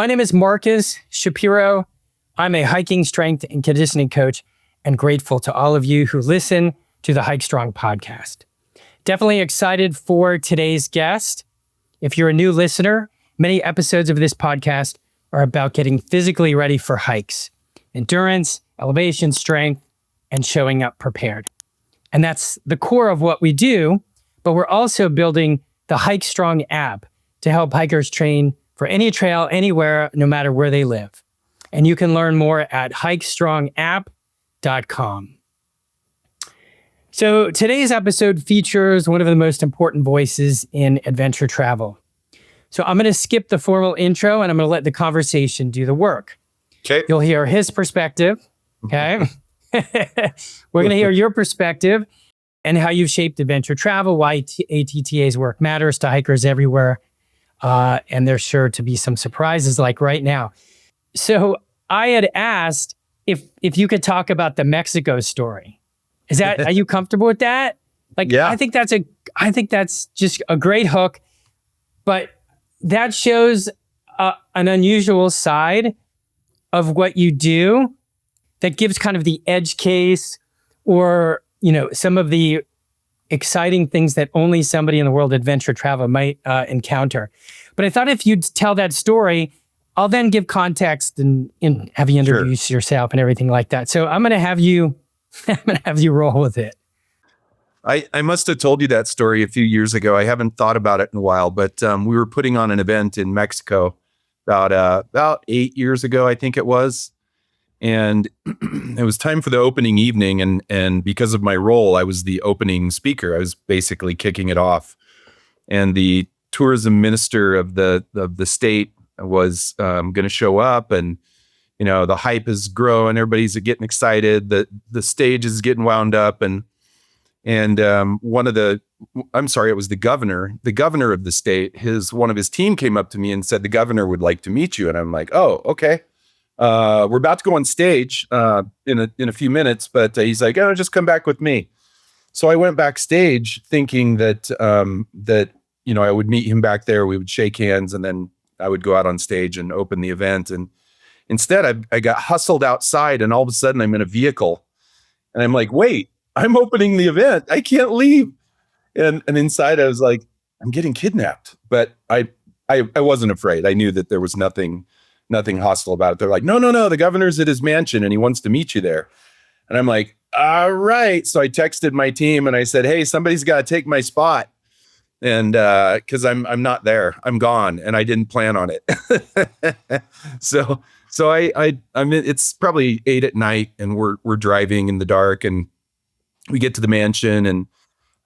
My name is Marcus Shapiro. I'm a hiking strength and conditioning coach and grateful to all of you who listen to the HikeStrong podcast. Definitely excited for today's guest. If you're a new listener, many episodes of this podcast are about getting physically ready for hikes, endurance, elevation, strength, and showing up prepared. And that's the core of what we do, but we're also building the HikeStrong app to help hikers train for any trail, anywhere, no matter where they live. And you can learn more at HikeStrongApp.com. So today's episode features one of the most important voices in adventure travel. So I'm going to skip the formal intro and I'm going to let the conversation do the work. Okay. You'll hear his perspective. Okay. We're going to hear your perspective and how you've shaped adventure travel, why ATTA's work matters to hikers everywhere. And there's sure to be some surprises like right now. So I had asked if you could talk about the Mexico story. Are you comfortable with that? Yeah. I think that's just a great hook, but that shows an unusual side of what you do that gives kind of the edge case or, some of the exciting things that only somebody in the world of adventure travel might encounter. But I thought if you'd tell that story, I'll then give context and have you introduce yourself and everything like that. So I'm going to have you roll with it. I must have told you that story a few years ago. I haven't thought about it in a while, but we were putting on an event in Mexico about 8 years ago, I think it was. And it was time for the opening evening. And because of my role, I was the opening speaker. I was basically kicking it off. And the tourism minister of the state was going to show up, and the hype is growing. Everybody's getting excited. The stage is getting wound up, and it was the governor of the state. One of his team came up to me and said the governor would like to meet you, and I'm like, oh, okay. We're about to go on stage in a few minutes, but he's like, oh, just come back with me. So I went backstage thinking that I would meet him back there. We would shake hands, and then I would go out on stage and open the event. And instead, I got hustled outside, and all of a sudden, I'm in a vehicle, and I'm like, "Wait, I'm opening the event. I can't leave." And inside, I was like, "I'm getting kidnapped." But I wasn't afraid. I knew that there was nothing hostile about it. They're like, "No, the governor's at his mansion, and he wants to meet you there." And I'm like, "All right." So I texted my team, and I said, "Hey, somebody's got to take my spot." And because I'm not there, I'm gone, and I didn't plan on it. So I'm it's probably 8 p.m, and we're driving in the dark, and we get to the mansion, and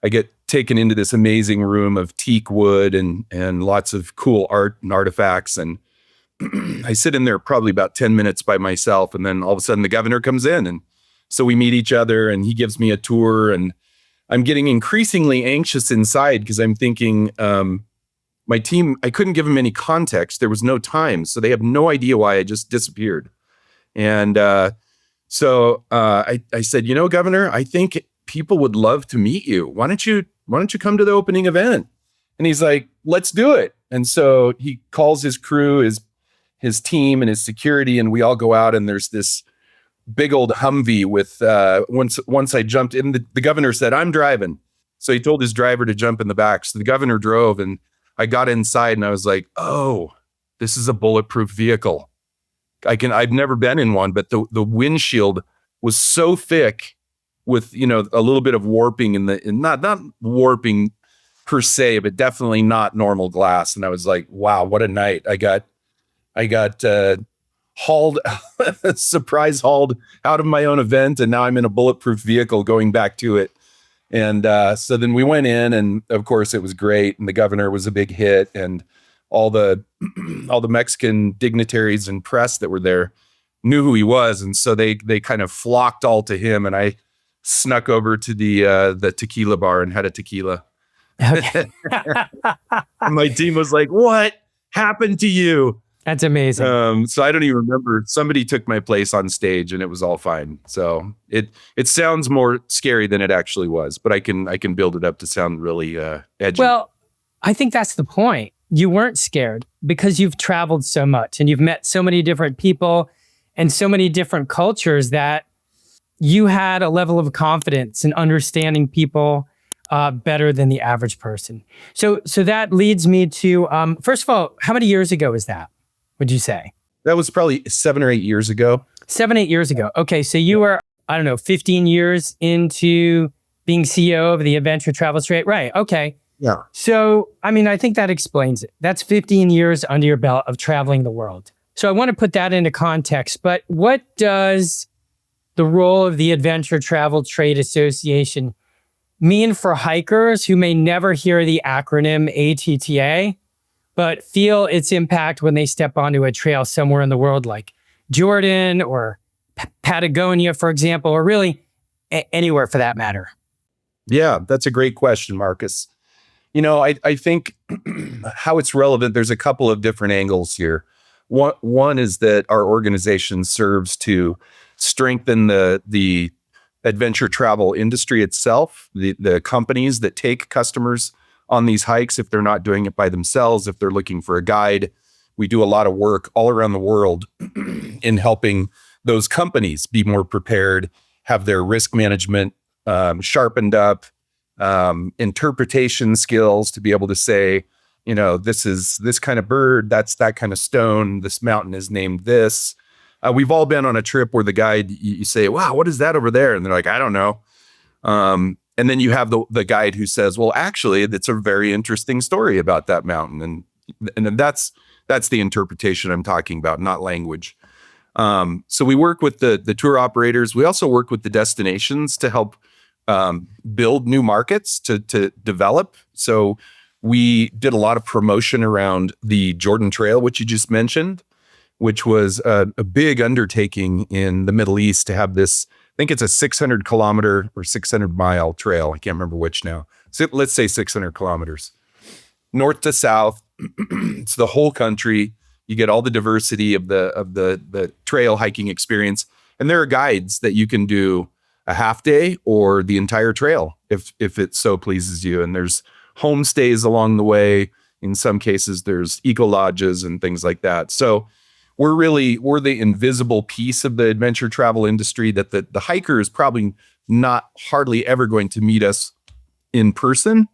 I get taken into this amazing room of teak wood and lots of cool art and artifacts, and I sit in there probably about 10 minutes by myself, and then all of a sudden the governor comes in, and so we meet each other, and he gives me a tour, and I'm getting increasingly anxious inside because I'm thinking my team, I couldn't give them any context. There was no time. So they have no idea why I just disappeared. And so I said, Governor, I think people would love to meet you. Why don't you come to the opening event? And he's like, let's do it. And so he calls his crew, his team and his security, and we all go out, and there's this big old Humvee with once I jumped in, the governor said, I'm driving. So he told his driver to jump in the back. So the governor drove, and I got inside, and I was like, oh, this is a bulletproof vehicle. I've never been in one, but the windshield was so thick with, a little bit of warping not warping per se, but definitely not normal glass. And I was like, wow, what a night. I got surprise hauled out of my own event, and now I'm in a bulletproof vehicle going back to it. And so then we went in, and of course it was great, and the governor was a big hit, and all the Mexican dignitaries and press that were there knew who he was, and so they kind of flocked all to him, and I snuck over to the tequila bar and had a tequila. Okay. My team was like, what happened to you? That's amazing. So I don't even remember. Somebody took my place on stage, and it was all fine. So it sounds more scary than it actually was, but I can build it up to sound really edgy. Well, I think that's the point. you weren't scared because you've traveled so much and you've met so many different people and so many different cultures that you had a level of confidence in understanding people better than the average person. So that leads me to, first of all, how many years ago was that, would you say? That was probably 7 or 8 years ago. 7, 8 years ago. Okay, so you were, I don't know, 15 years into being CEO of the Adventure Travel Trade. Right, okay. Yeah. So, I mean, I think that explains it. That's 15 years under your belt of traveling the world. So I want to put that into context, but what does the role of the Adventure Travel Trade Association mean for hikers who may never hear the acronym ATTA, but feel its impact when they step onto a trail somewhere in the world like Jordan or Patagonia, for example, or really anywhere for that matter? Yeah, that's a great question, Marcus. I think how it's relevant, there's a couple of different angles here. One is that our organization serves to strengthen the adventure travel industry itself, the companies that take customers on these hikes, if they're not doing it by themselves, if they're looking for a guide. We do a lot of work all around the world in helping those companies be more prepared, have their risk management sharpened up, interpretation skills to be able to say, this is this kind of bird, that's that kind of stone, this mountain is named this. We've all been on a trip where the guide, you say, wow, what is that over there? And they're like, I don't know. And then you have the guide who says, well, actually, it's a very interesting story about that mountain. And that's the interpretation I'm talking about, not language. So we work with the tour operators. We also work with the destinations to help build new markets to develop. So we did a lot of promotion around the Jordan Trail, which you just mentioned, which was a big undertaking in the Middle East to have this. I think it's a 600 kilometer or 600 mile trail. I can't remember which now. So let's say 600 kilometers. North to south, it's the whole country. You get all the diversity of the trail hiking experience. And there are guides that you can do a half day or the entire trail if it so pleases you. And there's homestays along the way. In some cases, there's ecolodges and things like that. So we're the invisible piece of the adventure travel industry that the hiker is probably not hardly ever going to meet us in person.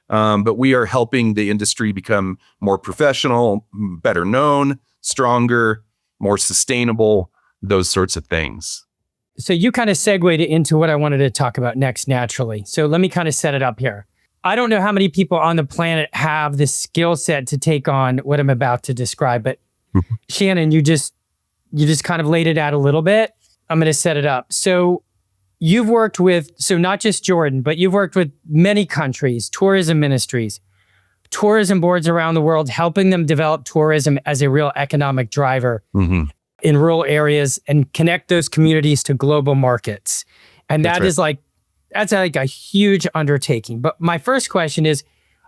But we are helping the industry become more professional, better known, stronger, more sustainable, those sorts of things. So you kind of segued into what I wanted to talk about next naturally. So let me kind of set it up here. I don't know how many people on the planet have the skill set to take on what I'm about to describe, but Shannon, you just kind of laid it out a little bit. I'm going to set it up. So you've worked with, so not just Jordan, but you've worked with many countries, tourism ministries, tourism boards around the world, helping them develop tourism as a real economic driver in rural areas and connect those communities to global markets. And that's like a huge undertaking. But my first question is,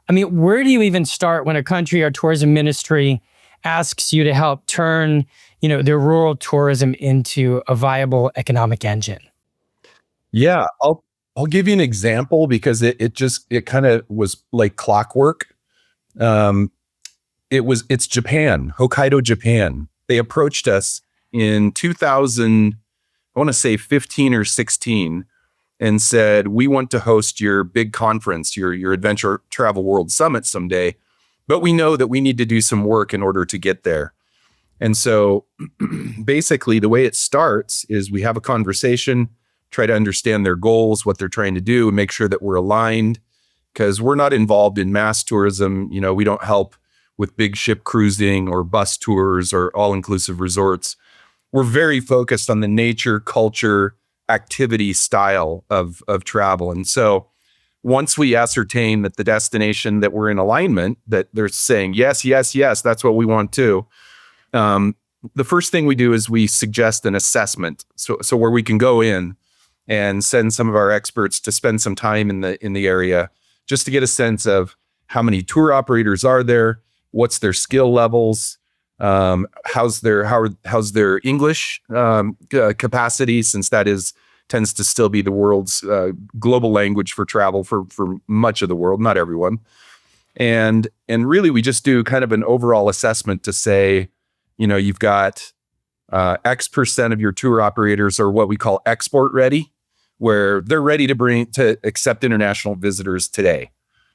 I mean, where do you even start when a country or tourism ministry asks you to help turn, their rural tourism into a viable economic engine? Yeah, I'll give you an example because it kind of was like clockwork. It's Japan, Hokkaido, Japan. They approached us in 2000, I want to say 15 or 16, and said, we want to host your big conference, your Adventure Travel World Summit someday, but we know that we need to do some work in order to get there. And so basically the way it starts is we have a conversation, try to understand their goals, what they're trying to do, and make sure that we're aligned, because we're not involved in mass tourism. We don't help with big ship cruising or bus tours or all-inclusive resorts. We're very focused on the nature, culture, activity style of travel. And so once we ascertain that the destination that we're in alignment, that they're saying, yes, yes, yes, that's what we want to, the first thing we do is we suggest an assessment. So where we can go in and send some of our experts to spend some time in the area just to get a sense of how many tour operators are there, what's their skill levels, how's their English capacity, since that tends to still be the world's global language for travel for much of the world, not everyone. And really, we just do kind of an overall assessment to say, you've got X percent of your tour operators are what we call export ready, where they're ready to accept international visitors today.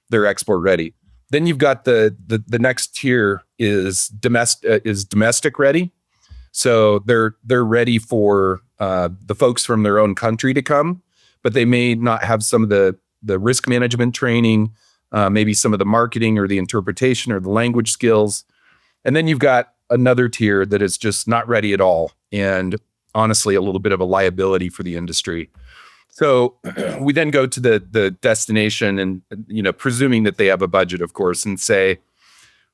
They're export ready. Then you've got the next tier is domestic ready. So they're ready for the folks from their own country to come, but they may not have some of the risk management training, maybe some of the marketing or the interpretation or the language skills. And then you've got another tier that is just not ready at all, and honestly, a little bit of a liability for the industry. So we then go to the destination and, presuming that they have a budget, of course, and say,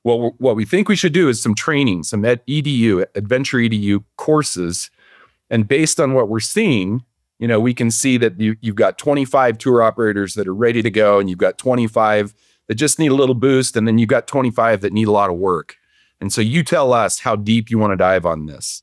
well, what we think we should do is some training, some adventure EDU courses. And based on what we're seeing, we can see that you've got 25 tour operators that are ready to go, and you've got 25 that just need a little boost, and then you've got 25 that need a lot of work. And so you tell us how deep you want to dive on this.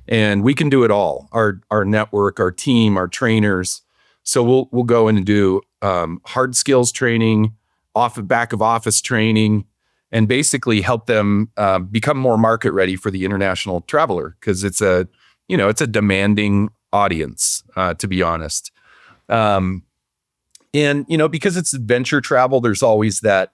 And we can do it all. Our network, our team, our trainers. So we'll go in and do hard skills training, back of office training, and basically help them become more market ready for the international traveler, because it's a demanding audience, to be honest. And because it's adventure travel, there's always that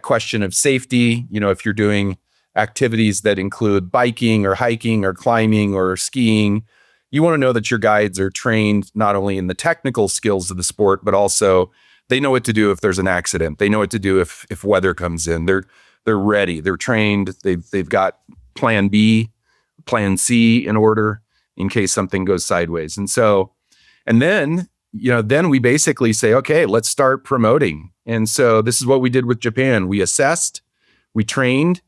question of safety. If you're doing activities that include biking or hiking or climbing or skiing, you want to know that your guides are trained not only in the technical skills of the sport, but also they know what to do if there's an accident. They know what to do if weather comes in. They're ready. They're trained. They've got plan B, plan C in order in case something goes sideways. And then we basically say, okay, let's start promoting. And so this is what we did with Japan. We assessed, we trained.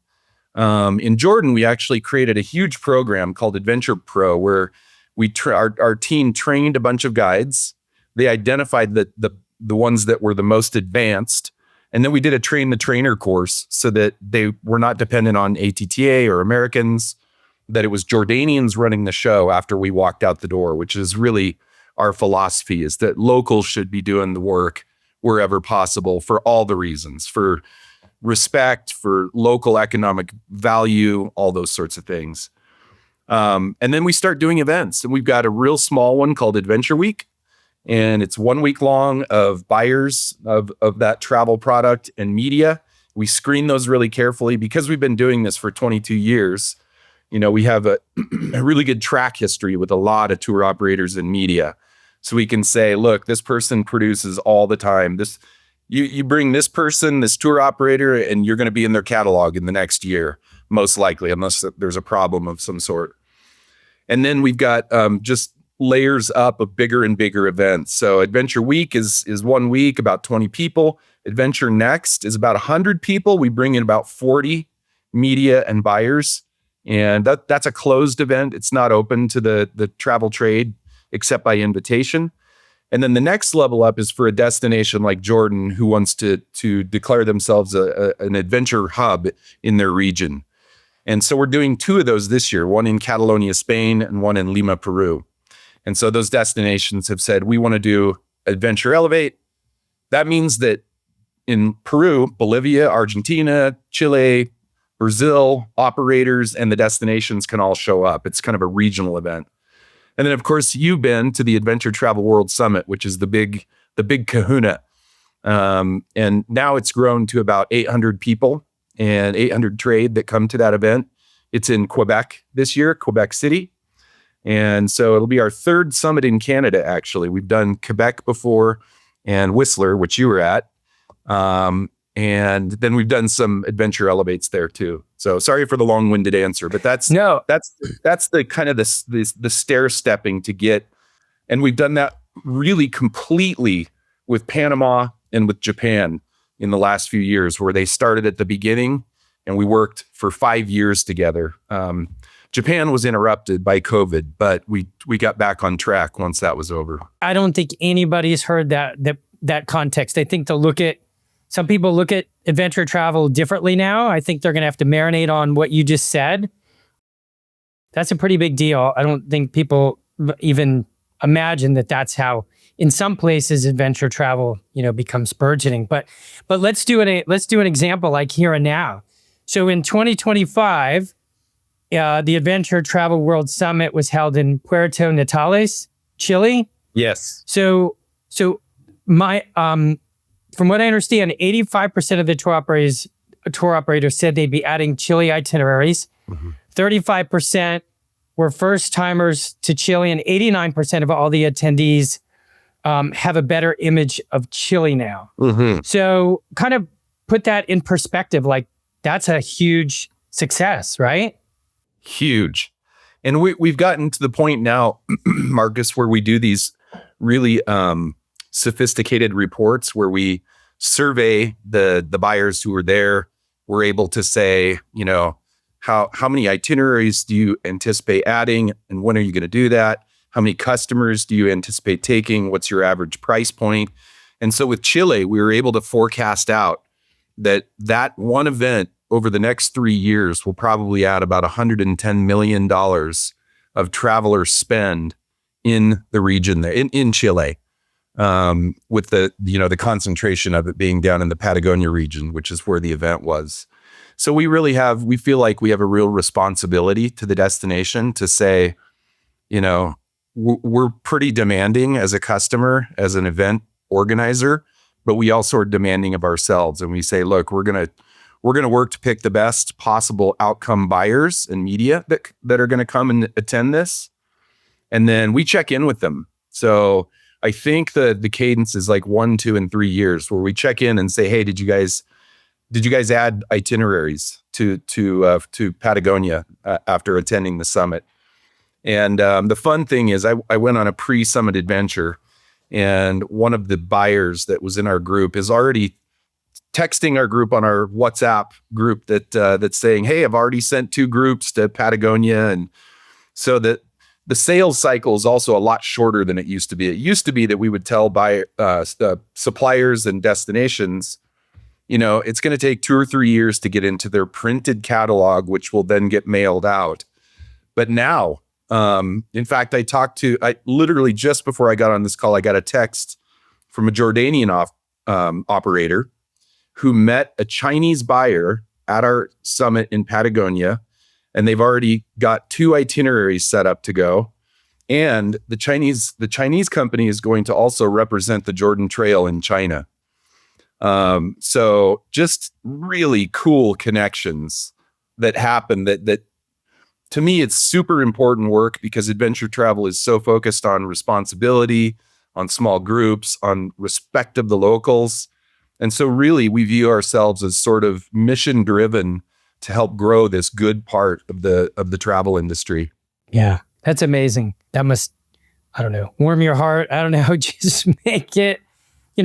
In Jordan, we actually created a huge program called Adventure Pro, where our team trained a bunch of guides. They identified the ones that were the most advanced, and then we did a train the trainer course so that they were not dependent on ATTA or Americans, that it was Jordanians running the show after we walked out the door, which is really our philosophy, is that locals should be doing the work wherever possible for all the reasons, for respect, for local economic value, all those sorts of things. And then we start doing events, and we've got a real small one called Adventure Week. And it's 1 week long of buyers of that travel product and media. We screen those really carefully because we've been doing this for 22 years. We have a really good track history with a lot of tour operators and media. So we can say, look, this person produces all the time. You bring this person, this tour operator, and you're going to be in their catalog in the next year, most likely, unless there's a problem of some sort. And then we've got just layers up of bigger and bigger events. So Adventure Week is 1 week, about 20 people. Adventure Next is about 100 people. We bring in about 40 media and buyers. And that's a closed event. It's not open to the travel trade except by invitation. And then the next level up is for a destination like Jordan, who wants to declare themselves an adventure hub in their region. And so we're doing 2 of those this year, one in Catalonia, Spain, and one in Lima, Peru. And so those destinations have said, we want to do Adventure Elevate. That means that in Peru, Bolivia, Argentina, Chile, Brazil, operators and the destinations can all show up. It's kind of a regional event. And then, of course, you've been to the Adventure Travel World Summit, which is the big kahuna. And now it's grown to about 800 people and 800 trade that come to that event. It's in Quebec this year, Quebec City. And so it'll be our 3rd summit in Canada, actually. We've done Quebec before and Whistler, which you were at. And then we've done some adventure elevates there too. So sorry for the long-winded answer, but that's the kind of the stair stepping to get. And we've done that really completely with Panama and with Japan in the last few years, where they started at the beginning and we worked for 5 years together. Japan was interrupted by COVID, but we got back on track once that was over. I don't think anybody's heard that context. I think some people look at adventure travel differently now. I think they're going to have to marinate on what you just said. That's a pretty big deal. I don't think people even imagine that that's how in some places, adventure travel, becomes burgeoning. But let's do an example like here and now. So in 2025, the Adventure Travel World Summit was held in Puerto Natales, Chile. Yes. So my from what I understand, 85% of the tour operators said they'd be adding Chile itineraries. 35% were first timers to Chile, and 89% of all the attendees have a better image of Chile now. So kind of put that in perspective, like that's a huge success, right? Huge. And we've gotten to the point now, Marcus, where we do these really sophisticated reports where we survey the buyers who are there. We're able to say, how many itineraries do you anticipate adding, and when are you going to do that? How many customers do you anticipate taking? What's your average price point? And so with Chile, we were able to forecast out that one event over the next 3 years will probably add about $110 million of traveler spend in the region there, in Chile, with the concentration of it being down in the Patagonia region, which is where the event was. So we feel like we have a real responsibility to the destination to say, we're pretty demanding as a customer, as an event organizer, but we also are demanding of ourselves. And we say, look, we're going to work to pick the best possible outcome buyers and media that are going to come and attend this. And then we check in with them. So I think the cadence is like 1, 2, and 3 years where we check in and say, hey, did you guys add itineraries to Patagonia after attending the summit? And the fun thing is I went on a pre-summit adventure, and one of the buyers that was in our group is already texting our group on our WhatsApp group that's saying, hey, I've already sent 2 groups to Patagonia. And so that the sales cycle is also a lot shorter than it used to be. It used to be that we would tell suppliers and destinations, it's going to take 2 or 3 years to get into their printed catalog, which will then get mailed out. But now, in fact, I literally just before I got on this call, I got a text from a Jordanian operator who met a Chinese buyer at our summit in Patagonia, and they've already got 2 itineraries set up to go. And the Chinese company is going to also represent the Jordan Trail in China. So just really cool connections that happen that to me, it's super important work, because adventure travel is so focused on responsibility, on small groups, on respect of the locals. And so really we view ourselves as sort of mission driven to help grow this good part of the travel industry. Yeah, that's amazing. That must, I don't know, warm your heart. I don't know, just make it,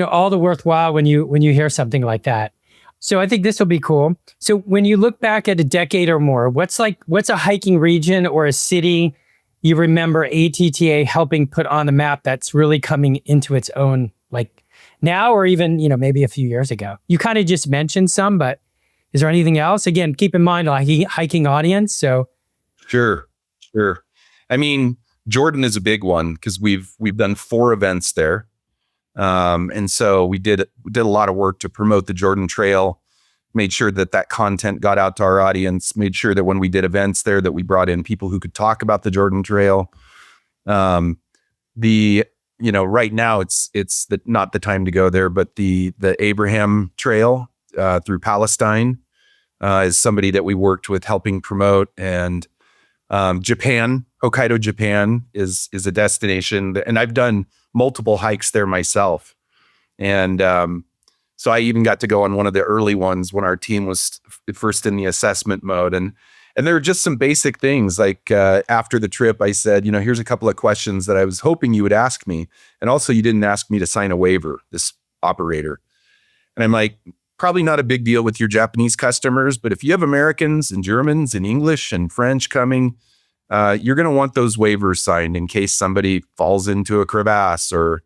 all the worthwhile when you hear something like that. So I think this will be cool. So when you look back at a decade or more, what's a hiking region or a city you remember ATTA helping put on the map that's really coming into its own, like now, or even, maybe a few years ago? You kind of just mentioned some, but is there anything else? Again, keep in mind, like hiking audience. So Sure. I mean, Jordan is a big one because we've done 4 events there. And so we did a lot of work to promote the Jordan Trail, made sure that content got out to our audience, made sure that when we did events there that we brought in people who could talk about the Jordan Trail. Right now it's not the time to go there, but the Abraham Trail through Palestine is somebody that we worked with helping promote. And Japan, Hokkaido, Japan is a destination, and I've done multiple hikes there myself. And so I even got to go on one of the early ones when our team was first in the assessment mode. And there were just some basic things like after the trip, I said, here's a couple of questions that I was hoping you would ask me. And also you didn't ask me to sign a waiver, this operator. And I'm like, probably not a big deal with your Japanese customers, but if you have Americans and Germans and English and French coming, you're going to want those waivers signed in case somebody falls into a crevasse or,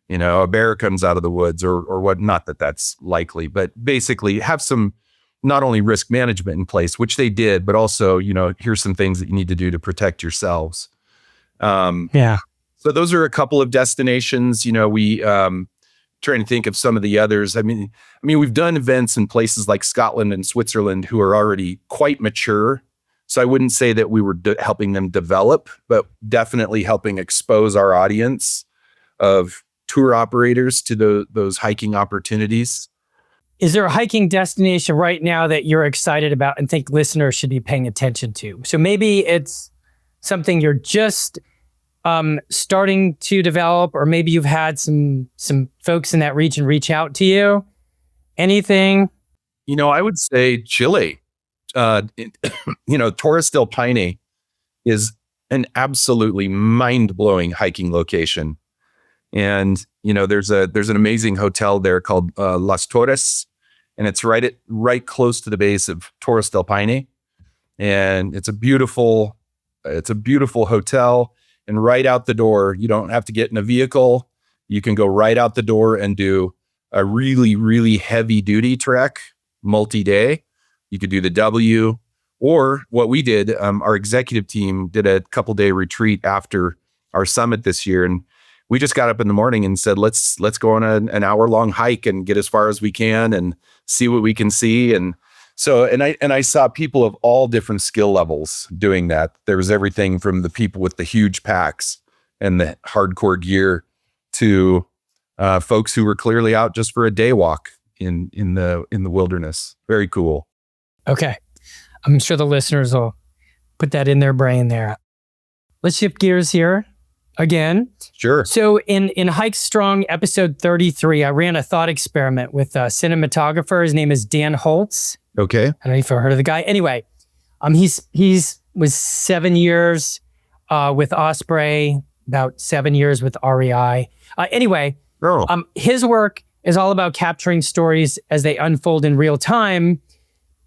a bear comes out of the woods or what. Not that that's likely, but basically have some not only risk management in place, which they did, but also, here's some things that you need to do to protect yourselves. So So those are a couple of destinations. We trying to think of some of the others. I mean, we've done events in places like Scotland and Switzerland who are already quite mature. So I wouldn't say that we were helping them develop, but definitely helping expose our audience of tour operators to those hiking opportunities. Is there a hiking destination right now that you're excited about and think listeners should be paying attention to? So maybe it's something you're just starting to develop, or maybe you've had some folks in that region reach out to you. Anything? I would say Chile. Torres del Paine is an absolutely mind-blowing hiking location. And, there's an amazing hotel there called Las Torres, and it's right close to the base of Torres del Paine. And it's a beautiful hotel. And right out the door, you don't have to get in a vehicle. You can go right out the door and do a really, really heavy duty trek, multi-day. You could do the W, or what we did, our executive team did a couple-day retreat after our summit this year. And we just got up in the morning and said, let's go on an hour-long hike and get as far as we can and see what we can see. And so, and I saw people of all different skill levels doing that. There was everything from the people with the huge packs and the hardcore gear to folks who were clearly out just for a day walk in the wilderness. Very cool. Okay. I'm sure the listeners will put that in their brain there. Let's shift gears here again. Sure. So in HikeStrong episode 33, I ran a thought experiment with a cinematographer. His name is Dan Holtz. Okay. I don't know if you've heard of the guy. Anyway, he's was 7 years with Osprey, about 7 years with REI. His work is all about capturing stories as they unfold in real time.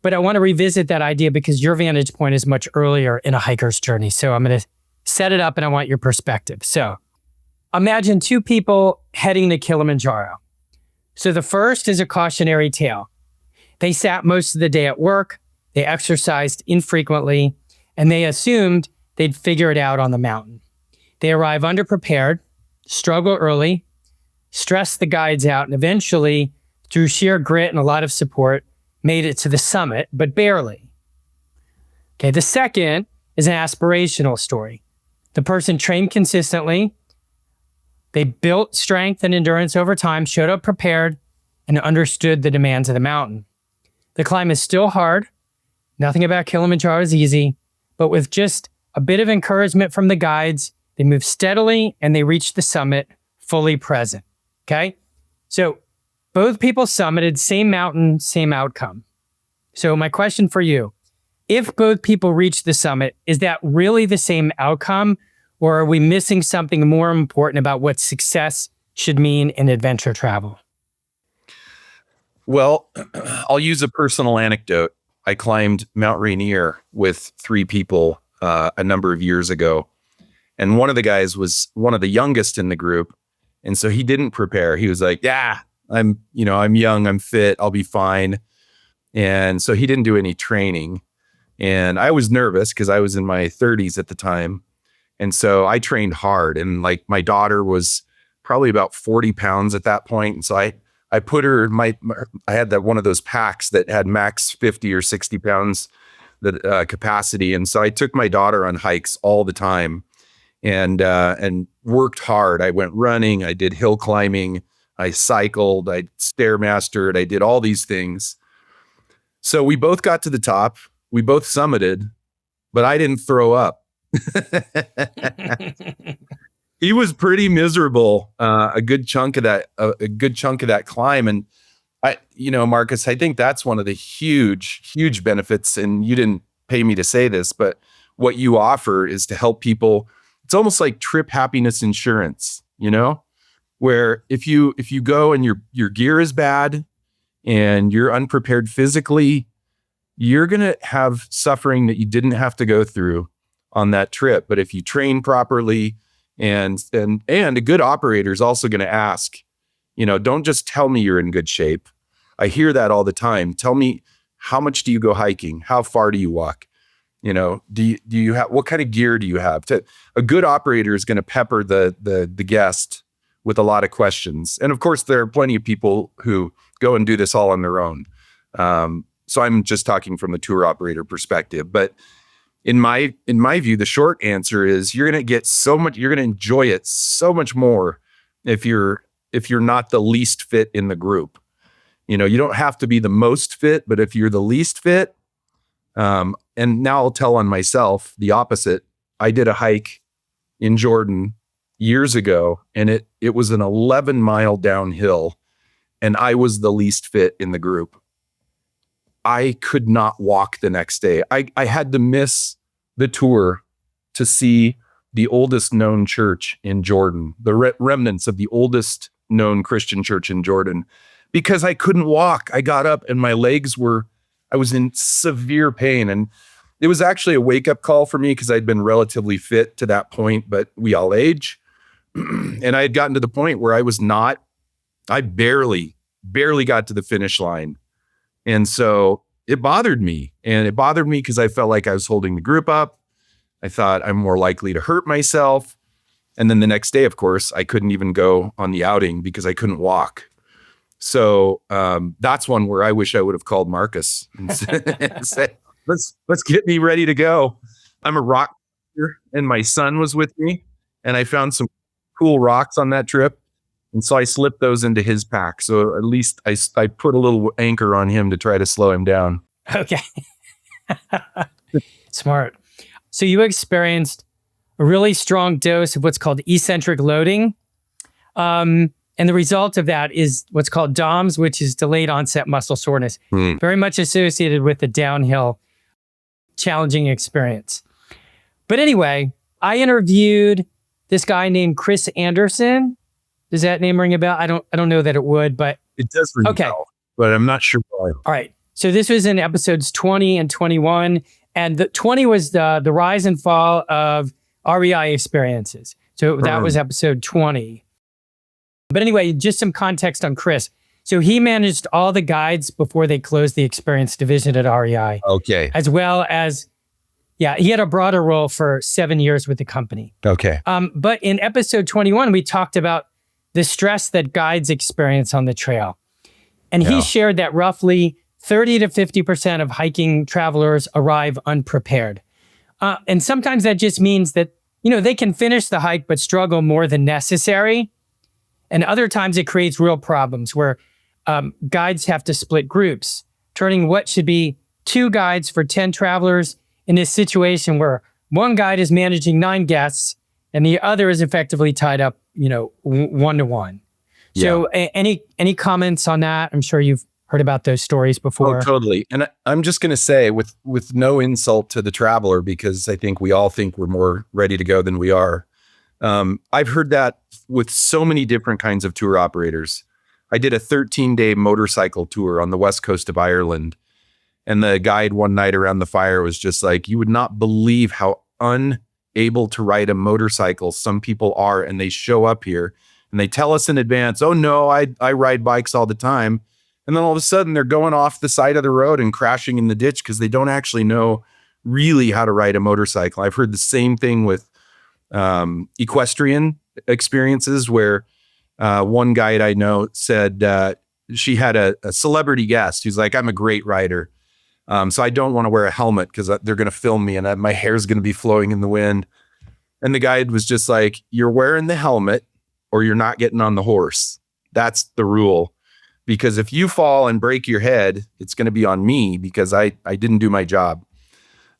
But I want to revisit that idea because your vantage point is much earlier in a hiker's journey. So I'm going to set it up and I want your perspective. So imagine two people heading to Kilimanjaro. So the first is a cautionary tale. They sat most of the day at work, they exercised infrequently, and they assumed they'd figure it out on the mountain. They arrive underprepared, struggle early, stress the guides out, and eventually, through sheer grit and a lot of support, made it to the summit, but barely. Okay, the second is an aspirational story. The person trained consistently, they built strength and endurance over time, showed up prepared, and understood the demands of the mountain. The climb is still hard. Nothing about Kilimanjaro is easy, but with just a bit of encouragement from the guides, they move steadily and they reach the summit fully present. Okay? So both people summited, same mountain, same outcome. So my question for you, if both people reach the summit, is that really the same outcome, or are we missing something more important about what success should mean in adventure travel? Well, I'll use a personal anecdote. I climbed Mount Rainier with 3 people a number of years ago. And one of the guys was one of the youngest in the group. And so he didn't prepare. He was like, yeah, I'm young, I'm fit, I'll be fine. And so he didn't do any training. And I was nervous because I was in my 30s at the time. And so I trained hard. And like my daughter was probably about 40 pounds at that point. And so I put her, I had one of those packs that had max 50 or 60 pounds capacity. And so I took my daughter on hikes all the time and worked hard. I went running, I did hill climbing, I cycled, I stairmastered, I did all these things. So we both got to the top, we both summited, but I didn't throw up. He was pretty miserable a good chunk of that climb. And Marcus, I think that's one of the huge benefits. And you didn't pay me to say this, but what you offer is to help people. It's almost like trip happiness insurance, where if you go and your gear is bad and you're unprepared physically, you're going to have suffering that you didn't have to go through on that trip. But if you train properly, and a good operator is also going to ask, don't just tell me you're in good shape. I hear that all the time. Tell me, how much do you go hiking? How far do you walk? Do you have, what kind of gear do you have? A good operator is going to pepper the guest with a lot of questions. And of course, there are plenty of people who go and do this all on their own. So I'm just talking from the tour operator perspective. But in my view, the short answer is you're going to get so much, you're going to enjoy it so much more if you're not the least fit in the group. You don't have to be the most fit, but if you're the least fit, and now I'll tell on myself the opposite. I did a hike in Jordan years ago, and it was an 11-mile downhill, and I was the least fit in the group. I could not walk the next day. I had to miss the tour to see the oldest known church in Jordan, the remnants of the oldest known Christian church in Jordan, because I couldn't walk. I got up and I was in severe pain. And it was actually a wake-up call for me because I'd been relatively fit to that point, but we all age. And I had gotten to the point where I barely got to the finish line. And so it bothered me. And it bothered me because I felt like I was holding the group up. I thought I'm more likely to hurt myself. And then the next day, of course, I couldn't even go on the outing because I couldn't walk. So that's one where I wish I would have called Marcus and said, let's get me ready to go. I'm a rock climber, and my son was with me, and I found some cool rocks on that trip. And so I slipped those into his pack. So at least I put a little anchor on him to try to slow him down. Okay. Smart. So you experienced a really strong dose of what's called eccentric loading. And the result of that is what's called DOMS, which is delayed onset muscle soreness, very much associated with the downhill challenging experience. But anyway, I interviewed this guy named Chris Anderson. Does that name ring a bell? I don't know that it would, but it does ring a bell, but I'm not sure why. All right. So this was in episodes 20 and 21, and the 20 was the rise and fall of REI experiences. So that was episode 20. But anyway, just some context on Chris. So he managed all the guides before they closed the experience division at REI. Okay. As well as, he had a broader role for 7 years with the company. Okay. But in episode 21, we talked about the stress that guides experience on the trail. And he shared that roughly 30 to 50% of hiking travelers arrive unprepared. And sometimes that just means that, they can finish the hike, but struggle more than necessary. And other times it creates real problems where guides have to split groups, turning what should be 2 guides for 10 travelers in a situation where one guide is managing 9 guests and the other is effectively tied up, 1-to-1. So any comments on that? I'm sure you've heard about those stories before. Oh, totally. And I'm just going to say with no insult to the traveler, because I think we all think we're more ready to go than we are. I've heard that with so many different kinds of tour operators. I did a 13-day motorcycle tour on the west coast of Ireland. And the guide one night around the fire was just like, you would not believe how unable to ride a motorcycle some people are. And they show up here and they tell us in advance, oh no, I ride bikes all the time. And then all of a sudden they're going off the side of the road and crashing in the ditch because they don't actually know really how to ride a motorcycle. I've heard the same thing with equestrian experiences where one guide I know said she had a celebrity guest who's like, I'm a great rider. So I don't want to wear a helmet because they're going to film me and my hair's going to be flowing in the wind. And the guide was just like, you're wearing the helmet or you're not getting on the horse. That's the rule. Because if you fall and break your head, it's going to be on me because I didn't do my job.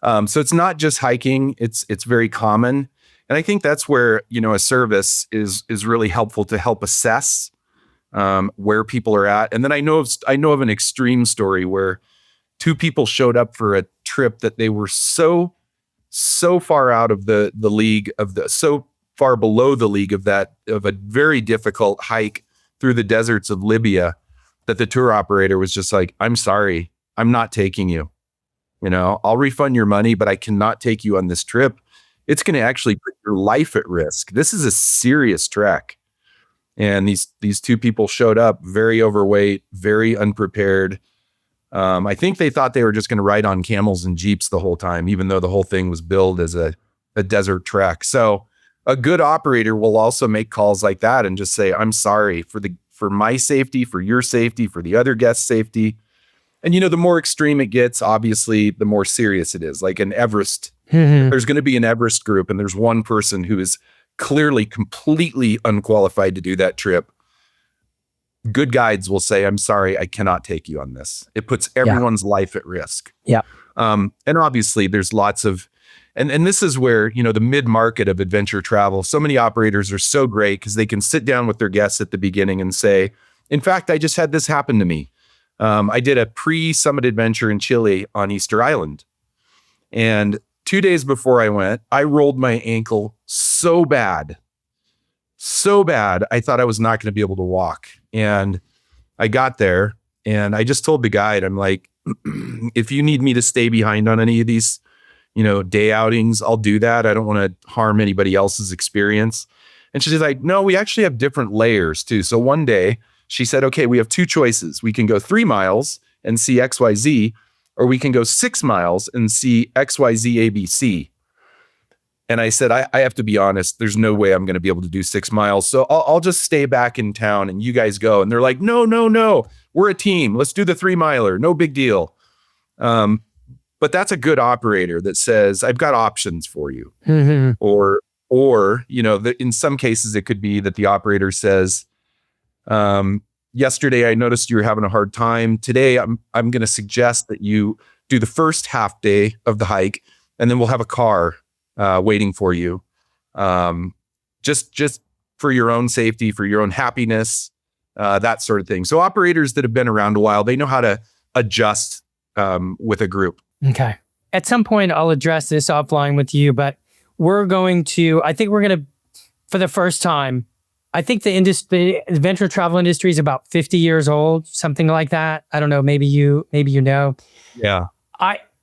So it's not just hiking. It's very common. And I think that's where, a service is really helpful to help assess where people are at. And then I know of an extreme story where 2 people showed up for a trip that they were so far out of the league so far below the league of a very difficult hike through the deserts of Libya that the tour operator was just like, I'm sorry, I'm not taking you. I'll refund your money, but I cannot take you on this trip. It's going to actually put your life at risk. This is a serious trek. And these 2 people showed up very overweight, very unprepared. I think they thought they were just going to ride on camels and Jeeps the whole time, even though the whole thing was billed as a desert trek. So a good operator will also make calls like that and just say, I'm sorry for my safety, for your safety, for the other guest's safety. And, the more extreme it gets, obviously, the more serious it is. Like an Everest, there's going to be an Everest group, and there's one person who is clearly completely unqualified to do that trip. Good guides will say, I'm sorry, I cannot take you on this. It puts everyone's life at risk. Yeah. And obviously there's lots of, and this is where, the mid-market of adventure travel, so many operators are so great because they can sit down with their guests at the beginning and say, in fact, I just had this happen to me. I did a pre-summit adventure in Chile on Easter Island. And 2 days before I went, I rolled my ankle so bad, I thought I was not going to be able to walk. And I got there and I just told the guide, I'm like, if you need me to stay behind on any of these, day outings, I'll do that. I don't want to harm anybody else's experience. And she's like, no, we actually have different layers too. So one day she said, okay, we have two choices. We can go 3 miles and see XYZ, or we can go 6 miles and see XYZ ABC. And I said, I have to be honest, there's no way I'm going to be able to do 6 miles. So I'll just stay back in town and you guys go. And they're like, no, we're a team. Let's do the 3 miler. No big deal. But that's a good operator that says, I've got options for you. Mm-hmm. Or in some cases, it could be that the operator says, yesterday, I noticed you were having a hard time. Today, I'm going to suggest that you do the first half day of the hike, and then we'll have a car waiting for you, just for your own safety, for your own happiness, that sort of thing. So operators that have been around a while, they know how to adjust with a group. Okay. At some point, I'll address this offline with you, but for the first time, I think the adventure travel industry is about 50 years old, something like that. I don't know. Maybe you know. Yeah.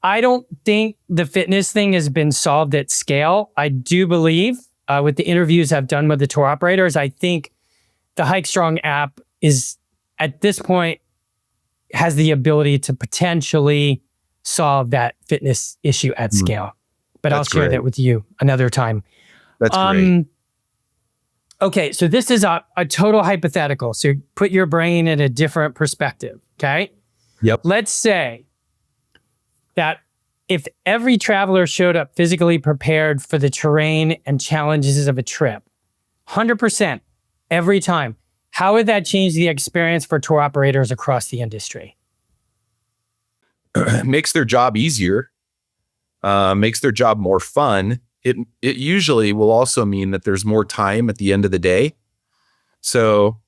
I don't think the fitness thing has been solved at scale. I do believe with the interviews I've done with the tour operators, I think the HikeStrong app is at this point has the ability to potentially solve that fitness issue at scale. But I'll share that with you another time. That's great. Okay, so this is a total hypothetical. So put your brain in a different perspective, okay? Yep. Let's say that if every traveler showed up physically prepared for the terrain and challenges of a trip, 100% every time, how would that change the experience for tour operators across the industry? Makes their job easier, makes their job more fun. It usually will also mean that there's more time at the end of the day. So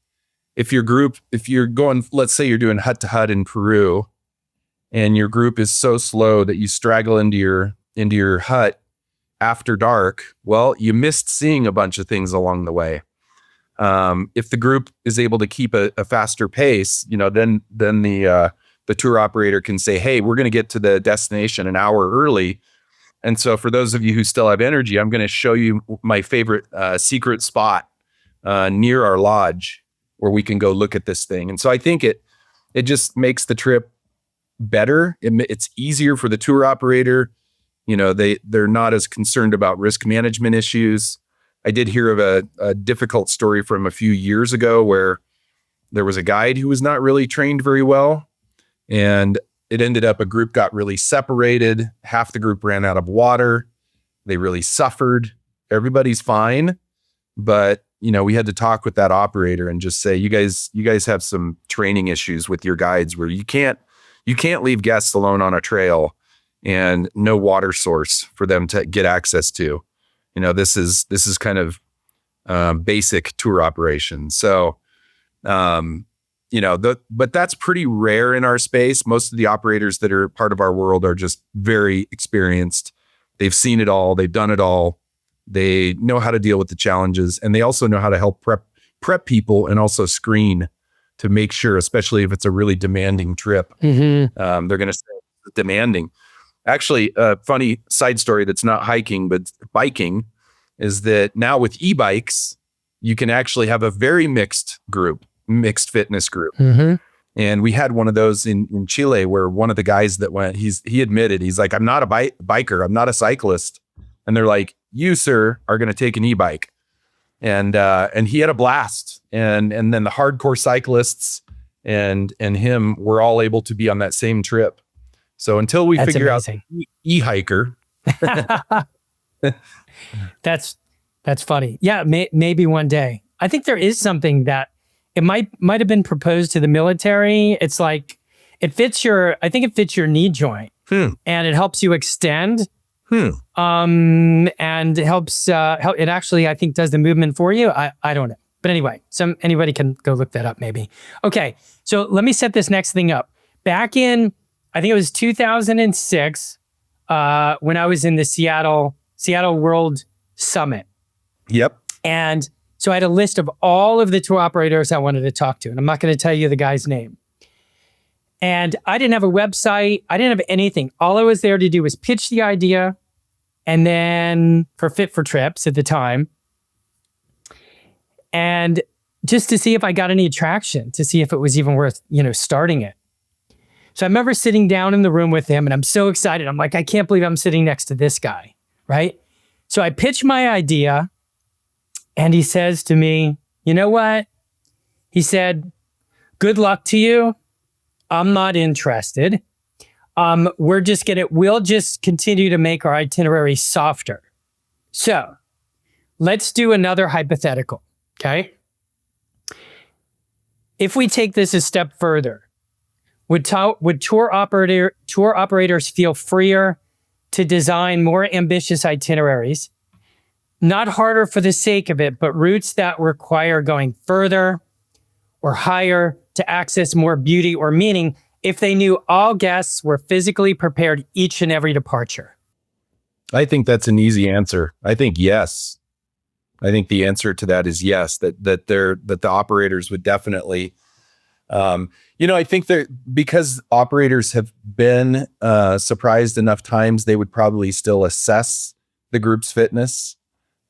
if you're going, let's say you're doing hut to hut in Peru, and your group is so slow that you straggle into your hut after dark, well, you missed seeing a bunch of things along the way. If the group is able to keep a faster pace, then the tour operator can say, hey, we're going to get to the destination an hour early. And so for those of you who still have energy, I'm going to show you my favorite secret spot near our lodge where we can go look at this thing. And so I think it just makes the trip better. It's easier for the tour operator. They're not as concerned about risk management issues. I did hear of a difficult story from a few years ago where there was a guide who was not really trained very well. And it ended up a group got really separated. Half the group ran out of water. They really suffered. Everybody's fine. But, we had to talk with that operator and just say, you guys have some training issues with your guides where you can't leave guests alone on a trail and no water source for them to get access to. This is kind of basic tour operation. So, but that's pretty rare in our space. Most of the operators that are part of our world are just very experienced. They've seen it all. They've done it all. They know how to deal with the challenges, and they also know how to help prep people and also screen to make sure, especially if it's a really demanding trip, they're going to say demanding. Actually, a funny side story that's not hiking, but biking is that now with e-bikes, you can actually have a very mixed fitness group. And we had one of those in Chile where one of the guys that went, he admitted, he's like, I'm not a biker. I'm not a cyclist. And they're like, you, sir, are going to take an e-bike. And he had a blast. And then the hardcore cyclists and him were all able to be on that same trip. So until we figure out e-hiker. That's funny. Yeah, maybe one day. I think there is something that it might have been proposed to the military. It's like I think it fits your knee joint, and it helps you extend. And it helps. It actually, I think, does the movement for you. I don't know, but anyway, anybody can go look that up. Maybe. Okay, so let me set this next thing up. Back in, I think it was 2006, when I was in the Seattle World Summit. Yep. And so I had a list of all of the tour operators I wanted to talk to, and I'm not going to tell you the guy's name. And I didn't have a website. I didn't have anything. All I was there to do was pitch the idea, and then for Fit for Trips at the time, and just to see if I got any traction, to see if it was even worth, starting it. So I remember sitting down in the room with him, and I'm so excited. I'm like, I can't believe I'm sitting next to this guy, right? So I pitch my idea, and he says to me, you know what? He said, good luck to you. I'm not interested. We'll just continue to make our itinerary softer. So let's do another hypothetical, okay? If we take this a step further, would tour operators feel freer to design more ambitious itineraries, not harder for the sake of it, but routes that require going further or higher to access more beauty or meaning if they knew all guests were physically prepared each and every departure? I think that's an easy answer. I think yes. I think the answer to that is yes, that the operators would definitely, I think that because operators have been surprised enough times, they would probably still assess the group's fitness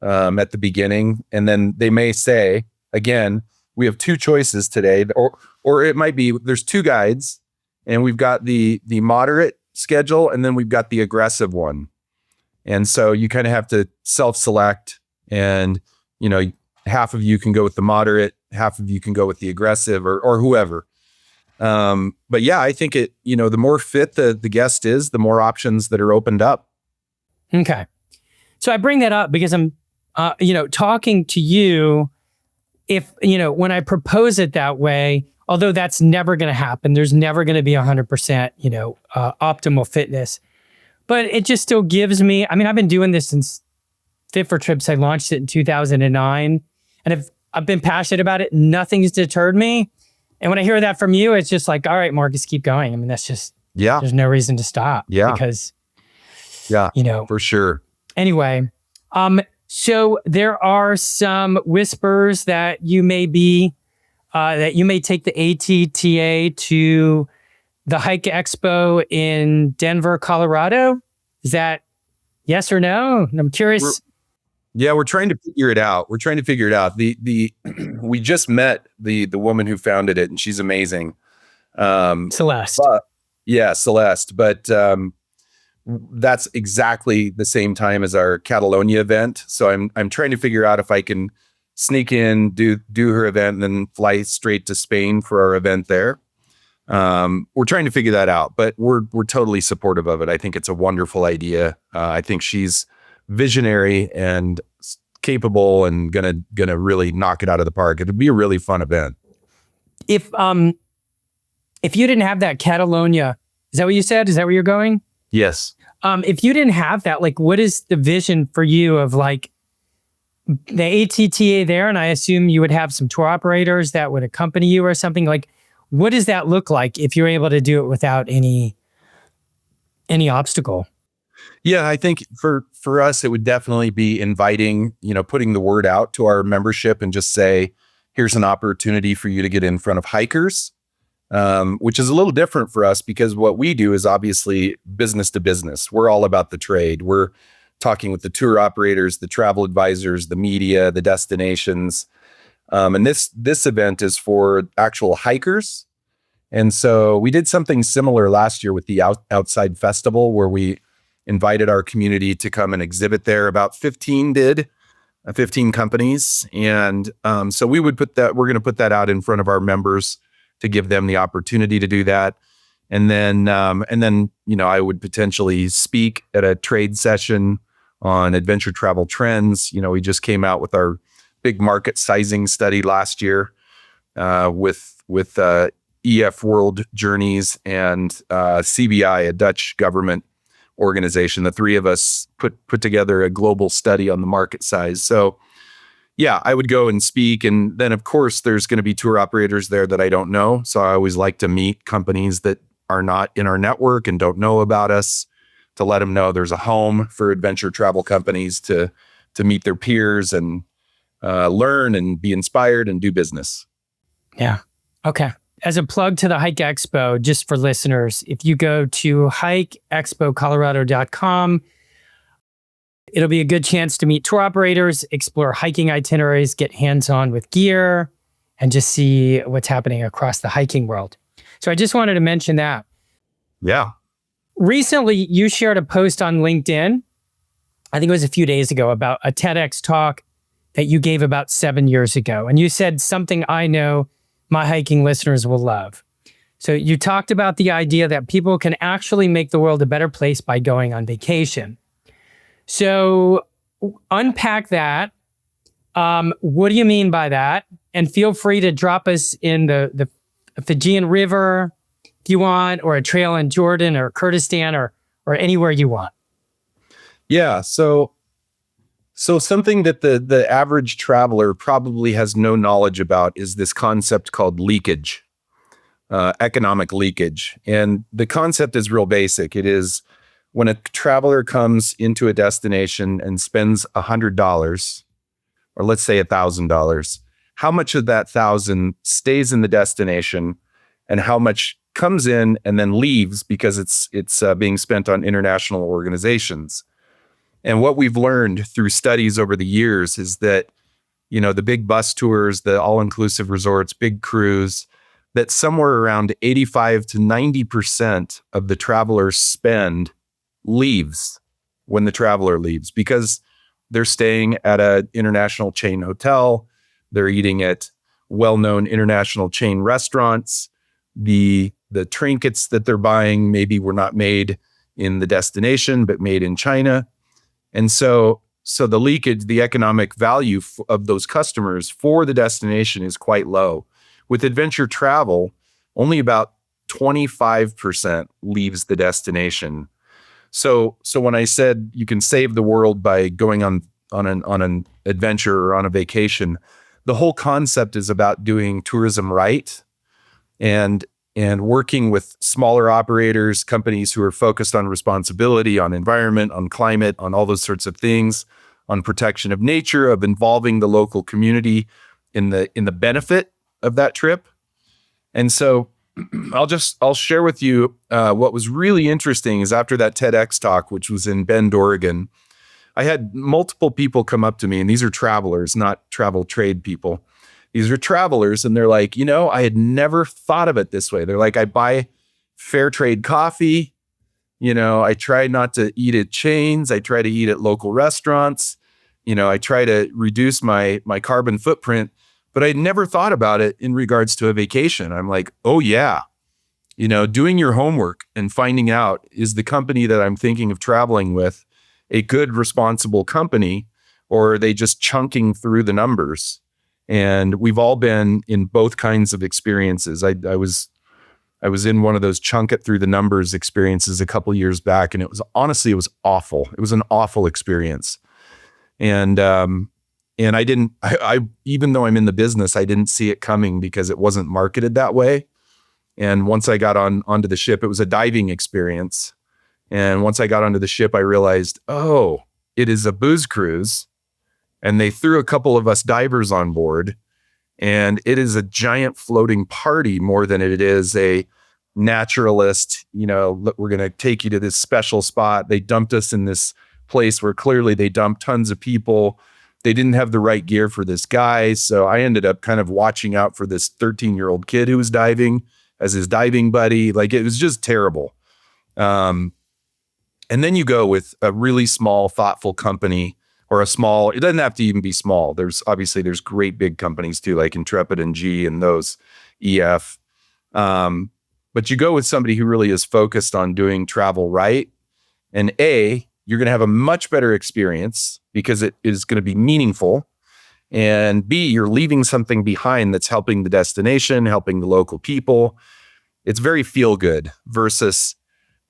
at the beginning. And then they may say, again, we have two choices today, or it might be there's two guides, and we've got the moderate schedule, and then we've got the aggressive one. And so you kind of have to self-select, and half of you can go with the moderate, half of you can go with the aggressive, or whoever. But yeah, I think the more fit the guest is, the more options that are opened up. Okay. So I bring that up because I'm, talking to you. If, when I propose it that way, although that's never going to happen, there's never going to be 100%, optimal fitness, but it just still gives me, I've been doing this since Fit for Trips. I launched it in 2009, and I've been passionate about it. Nothing's deterred me. And when I hear that from you, it's just like, all right, Marcus, keep going. That's just, there's no reason to stop. Yeah. Because, for sure. Anyway, so there are some whispers that you may take the ATTA to the Hike Expo in Denver, Colorado. Is that yes or no? I'm curious. We're trying to figure it out. We just met the woman who founded it, and she's amazing. Celeste. Celeste. But that's exactly the same time as our Catalonia event. So I'm trying to figure out if I can sneak in, do her event, and then fly straight to Spain for our event there. We're trying to figure that out, but we're totally supportive of it. I think it's a wonderful idea. I think she's visionary and capable and gonna really knock it out of the park. It'd be a really fun event. If you didn't have that Catalonia, is that what you said? Is that where you're going? Yes. If you didn't have that, what is the vision for you of the ATTA there? And I assume you would have some tour operators that would accompany you or something. What does that look like if you're able to do it without any obstacle? Yeah, I think for us, it would definitely be inviting, putting the word out to our membership and just say, here's an opportunity for you to get in front of hikers, which is a little different for us because what we do is obviously business to business. We're all about the trade. We're talking with the tour operators, the travel advisors, the media, the destinations. And this event is for actual hikers And so we did something similar last year with the Outside Festival, where we invited our community to come and exhibit there. About 15 did, 15 companies. And so we're going to put that out in front of our members to give them the opportunity to do that. And then, I would potentially speak at a trade session on adventure travel trends. We just came out with our big market sizing study last year with EF World Journeys and CBI, a Dutch government organization. The three of us put together a global study on the market size. So yeah, I would go and speak. And then of course there's going to be tour operators there that I don't know. So I always like to meet companies that are not in our network and don't know about us, to let them know there's a home for adventure travel companies to meet their peers and learn and be inspired and do business. Yeah. Okay. As a plug to the Hike Expo, just for listeners, if you go to HikeExpoColorado.com, it'll be a good chance to meet tour operators, explore hiking itineraries, get hands-on with gear, and just see what's happening across the hiking world. So I just wanted to mention that. Yeah. Recently, you shared a post on LinkedIn, I think it was a few days ago, about a TEDx talk that you gave about 7 years ago. And you said something I know my hiking listeners will love. So you talked about the idea that people can actually make the world a better place by going on vacation. So unpack that. What do you mean by that? And feel free to drop us in the Fijian River if you want, or a trail in Jordan or Kurdistan or anywhere you want. Yeah. So something that the average traveler probably has no knowledge about is this concept called leakage, economic leakage. And the concept is real basic. It is when a traveler comes into a destination and spends $100, or let's say $1,000, how much of that 1,000 stays in the destination and how much comes in and then leaves because it's being spent on international organizations. And what we've learned through studies over the years is that, the big bus tours, the all-inclusive resorts, big cruise, that somewhere around 85 to 90% of the traveler's spend leaves when the traveler leaves, because they're staying at an international chain hotel, they're eating at well-known international chain restaurants, the trinkets that they're buying maybe were not made in the destination, but made in China. And so the leakage, the economic value of those customers for the destination is quite low. With adventure travel, only about 25% leaves the destination. So when I said you can save the world by going on an adventure or on a vacation, the whole concept is about doing tourism right and working with smaller operators, companies who are focused on responsibility, on environment, on climate, on all those sorts of things, on protection of nature, of involving the local community in the benefit of that trip. And so I'll share with you what was really interesting is after that TEDx talk, which was in Bend, Oregon, I had multiple people come up to me, and these are travelers, not travel trade people. These are travelers, and they're like, I had never thought of it this way. They're like, I buy fair trade coffee. I try not to eat at chains. I try to eat at local restaurants. I try to reduce my carbon footprint, but I never thought about it in regards to a vacation. I'm like, oh yeah. Doing your homework and finding out, is the company that I'm thinking of traveling with a good, responsible company, or are they just chunking through the numbers? And we've all been in both kinds of experiences. I was in one of those chunk it through the numbers experiences a couple years back, and it was awful. It was an awful experience. And I even though I'm in the business, I didn't see it coming because it wasn't marketed that way. And once I got onto the ship, it was a diving experience. And once I got onto the ship, I realized, oh, it is a booze cruise. And they threw a couple of us divers on board, and it is a giant floating party more than it is a naturalist. We're going to take you to this special spot. They dumped us in this place where clearly they dumped tons of people. They didn't have the right gear for this guy. So I ended up kind of watching out for this 13-year-old kid who was diving as his diving buddy. Like, it was just terrible. And then you go with a really small, thoughtful company, or it doesn't have to even be small. There's great big companies too, like Intrepid and G and those EF. But you go with somebody who really is focused on doing travel right. And you're going to have a much better experience because it is going to be meaningful. And B, you're leaving something behind that's helping the destination, helping the local people. It's very feel good versus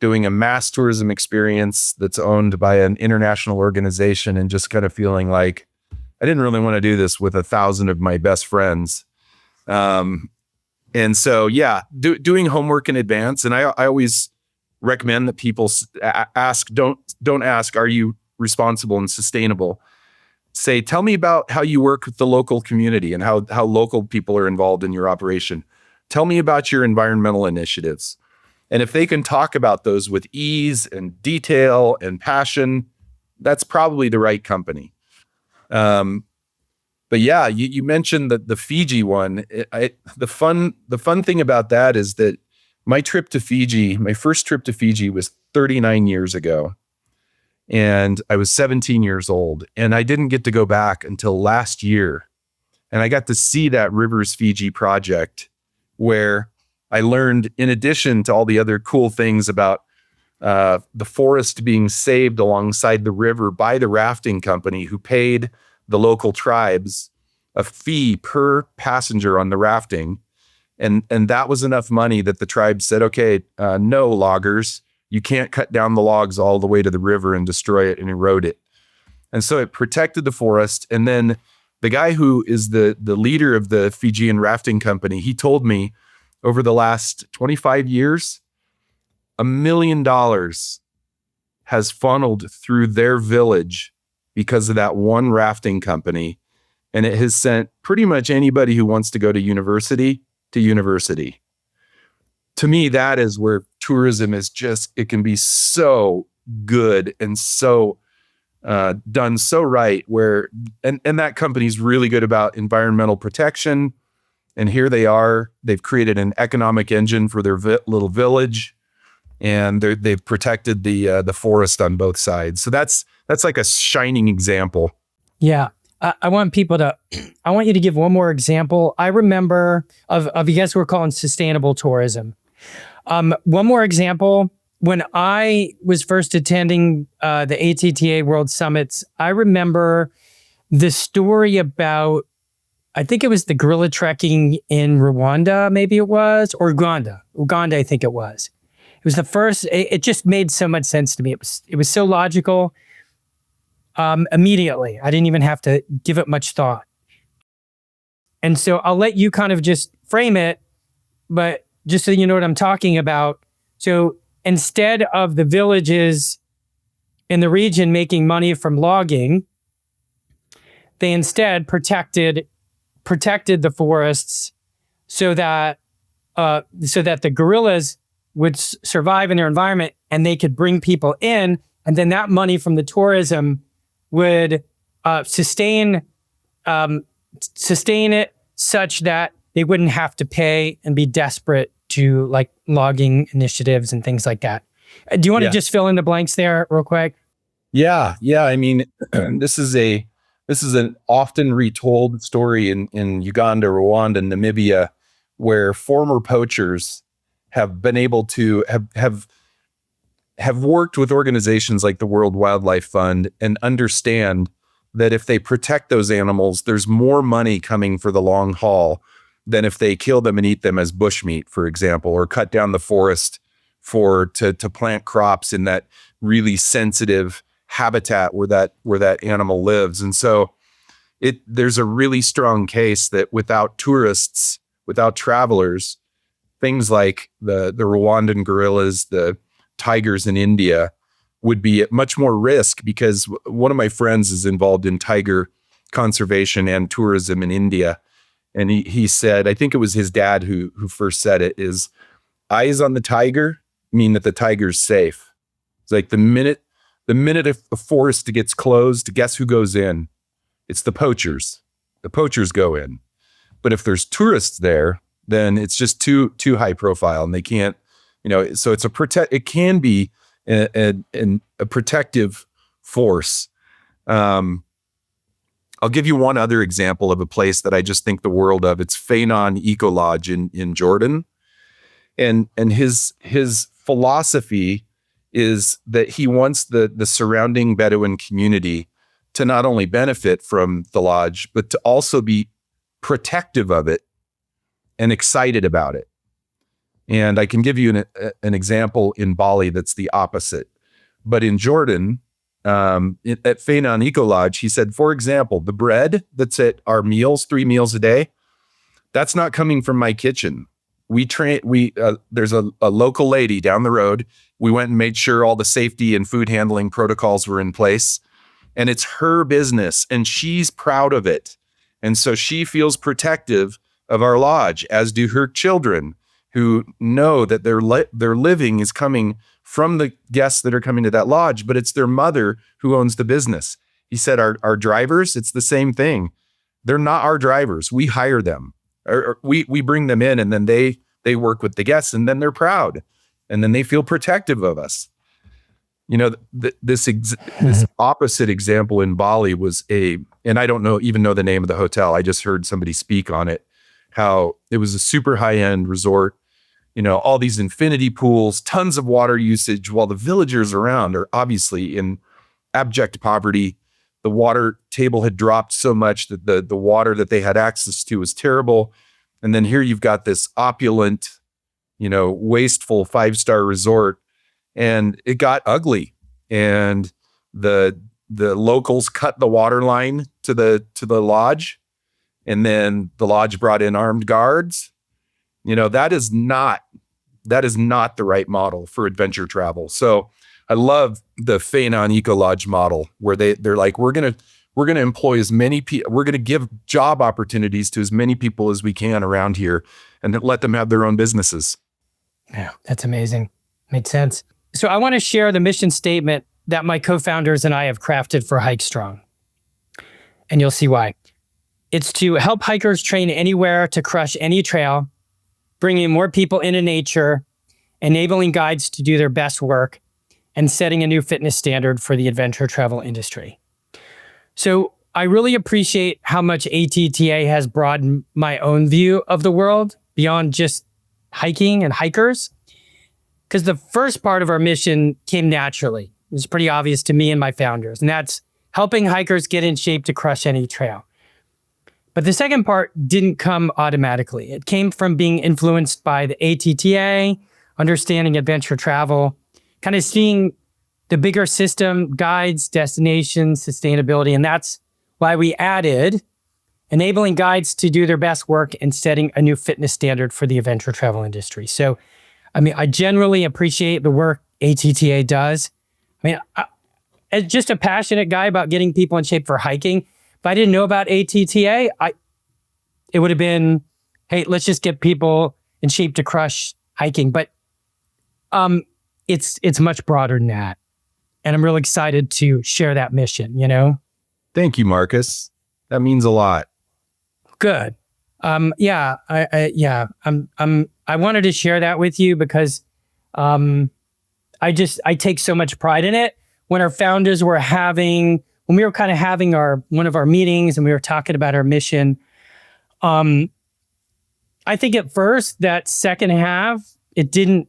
doing a mass tourism experience that's owned by an international organization and just kind of feeling like, I didn't really want to do this with 1,000 of my best friends. And so, doing homework in advance. And I always recommend that people ask, don't ask, are you responsible and sustainable? Say, tell me about how you work with the local community and how local people are involved in your operation. Tell me about your environmental initiatives. And if they can talk about those with ease and detail and passion, that's probably the right company. But yeah, you mentioned the Fiji one. The fun thing about that is that my first trip to Fiji was 39 years ago. And I was 17 years old, and I didn't get to go back until last year. And I got to see that Rivers Fiji project, where I learned, in addition to all the other cool things about the forest being saved alongside the river by the rafting company, who paid the local tribes a fee per passenger on the rafting. And that was enough money that the tribe said, okay, no loggers, you can't cut down the logs all the way to the river and destroy it and erode it. And so it protected the forest. And then the guy who is the leader of the Fijian rafting company, he told me over the last 25 years, $1 million has funneled through their village because of that one rafting company. And it has sent pretty much anybody who wants to go to university to university. To me, that is where tourism is it can be so good and so done so right, and that company's really good about environmental protection. And here they are, they've created an economic engine for their little village, and they've protected the forest on both sides. So that's like a shining example. Yeah. I want you to give one more example. I remember of you guys were calling sustainable tourism. One more example, when I was first attending the ATTA World Summits, I remember the story about, I think it was the gorilla trekking in Rwanda, maybe it was, or Uganda, I think it was. It was the first, it just made so much sense to me. It was so logical. Immediately, I didn't even have to give it much thought. And so I'll let you kind of just frame it, but just so you know what I'm talking about. So instead of the villages in the region making money from logging, they instead protected the forests so that the gorillas would survive in their environment and they could bring people in, and then that money from the tourism would sustain it such that they wouldn't have to pay and be desperate to like logging initiatives and things like that. Do you want to just fill in the blanks there real quick? Yeah. I mean, this is an often retold story in Uganda, Rwanda, and Namibia, where former poachers have been able to have worked with organizations like the World Wildlife Fund and understand that if they protect those animals, there's more money coming for the long haul than if they kill them and eat them as bushmeat, for example, or cut down the forest to plant crops in that really sensitive habitat where that animal lives. And so there's a really strong case that without tourists, without travelers, things like the Rwandan gorillas, the tigers in India would be at much more risk, because one of my friends is involved in tiger conservation and tourism in India. And he said, I think it was his dad who first said it, is eyes on the tiger mean that the tiger's safe. It's like the minute a forest gets closed, guess who goes in? It's the poachers. The poachers go in. But if there's tourists there, then it's just too high profile, and they can't, so it's it can be a protective force. I'll give you one other example of a place that I just think the world of. It's Feynan Ecolodge in Jordan. And his philosophy is that he wants the surrounding Bedouin community to not only benefit from the lodge, but to also be protective of it and excited about it. And I can give you an example in Bali that's the opposite. But in Jordan, at Feynan Ecolodge, he said, for example, the bread that's at our meals, 3 meals a day, that's not coming from my kitchen. There's a local lady down the road. We went and made sure all the safety and food handling protocols were in place. And it's her business, and she's proud of it. And so she feels protective of our lodge, as do her children, who know that their living is coming from the guests that are coming to that lodge, but it's their mother who owns the business. He said, our drivers, it's the same thing. They're not our drivers. We hire them. Or we bring them in, and then they work with the guests, and then they're proud, and then they feel protective of us. This opposite example in Bali was and I don't even know the name of the hotel. I just heard somebody speak on it, how it was a super high-end resort, all these infinity pools, tons of water usage, while the villagers around are obviously in abject poverty. The water table had dropped so much that the water that they had access to was terrible. And then here you've got this opulent, wasteful 5-star resort, and it got ugly. And the locals cut the water line to the lodge, and then the lodge brought in armed guards. That is not the right model for adventure travel. So I love the Feynan Ecolodge model, where they're like, we're gonna employ as many people, we're gonna give job opportunities to as many people as we can around here, and let them have their own businesses. Yeah, that's amazing. Makes sense. So I want to share the mission statement that my co-founders and I have crafted for HikeStrong, and you'll see why. It's to help hikers train anywhere to crush any trail, bringing more people into nature, enabling guides to do their best work, and setting a new fitness standard for the adventure travel industry. So I really appreciate how much ATTA has broadened my own view of the world beyond just hiking and hikers, because the first part of our mission came naturally. It's pretty obvious to me and my founders, and that's helping hikers get in shape to crush any trail. But the second part didn't come automatically. It came from being influenced by the ATTA, understanding adventure travel, kind of seeing the bigger system, guides, destinations, sustainability. And that's why we added enabling guides to do their best work and setting a new fitness standard for the adventure travel industry. So, I generally appreciate the work ATTA does. As just a passionate guy about getting people in shape for hiking, if I didn't know about ATTA, it would have been, hey, let's just get people in shape to crush hiking. But it's much broader than that. And I'm really excited to share that mission, Thank you, Marcus. That means a lot. Good. I wanted to share that with you because I take so much pride in it. When our founders were when we were kind of having one of our meetings and we were talking about our mission, I think at first that second half, it didn't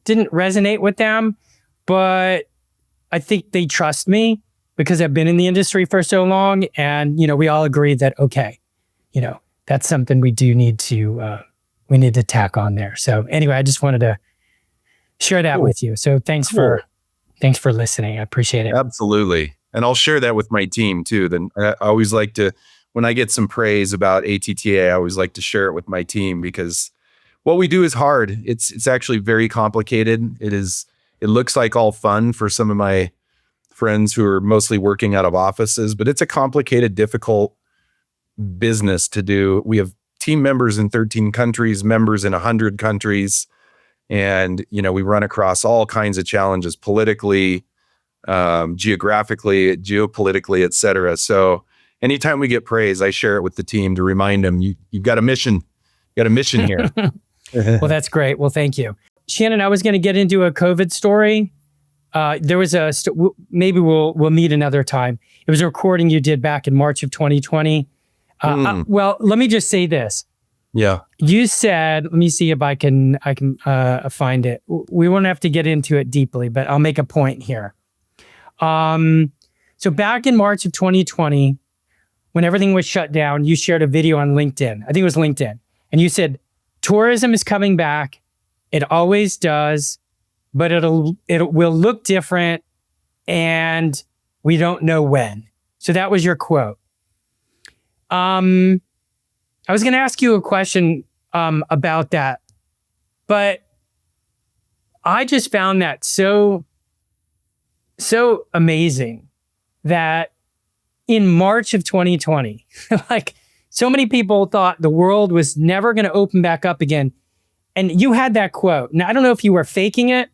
resonate with them, but I think they trust me because I've been in the industry for so long, and we all agreed that that's something we do need to tack on there. So anyway, I just wanted to share that with you. So thanks for listening. I appreciate it. Absolutely. And I'll share that with my team too. Then I always like to, when I get some praise about ATTA, I always like to share it with my team, because what we do is hard. It's actually very complicated. It looks like all fun for some of my friends who are mostly working out of offices, but it's a complicated, difficult business to do. We have team members in 13 countries, members in 100 countries. And, we run across all kinds of challenges politically, geographically, geopolitically, et cetera. So anytime we get praise, I share it with the team to remind them, you've got a mission, got a mission here. Well, that's great. Well, thank you. Shannon, I was going to get into a COVID story. There was maybe we'll meet another time. It was a recording you did back in March of 2020. Well, let me just say this. Yeah. You said, let me see if I can find it. We won't have to get into it deeply, but I'll make a point here. So back in March of 2020, when everything was shut down, you shared a video on LinkedIn. I think it was LinkedIn. And you said, tourism is coming back. It always does, but it will look different and we don't know when. So that was your quote. I was going to ask you a question about that, but I just found that so amazing that in March of 2020, like so many people thought the world was never going to open back up again. And you had that quote. Now, I don't know if you were faking it,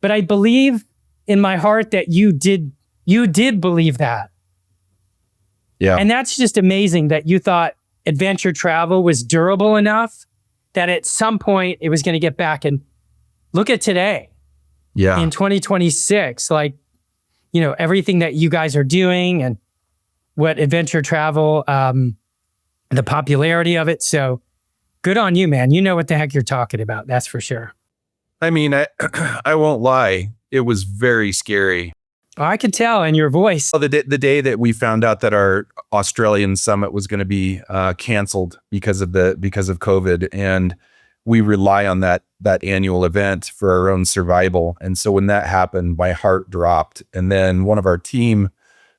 but I believe in my heart that you did believe that. Yeah. And that's just amazing that you thought adventure travel was durable enough that at some point it was going to get back. And look at today. Yeah. In 2026, like, everything that you guys are doing and what adventure travel, the popularity of it. So good on you, man. You know what the heck you're talking about. That's for sure. I mean, I won't lie. It was very scary. I could tell in your voice. Well, the day that we found out that our Australian summit was going to be canceled because of COVID, and we rely on that annual event for our own survival. And so when that happened, my heart dropped. And then one of our team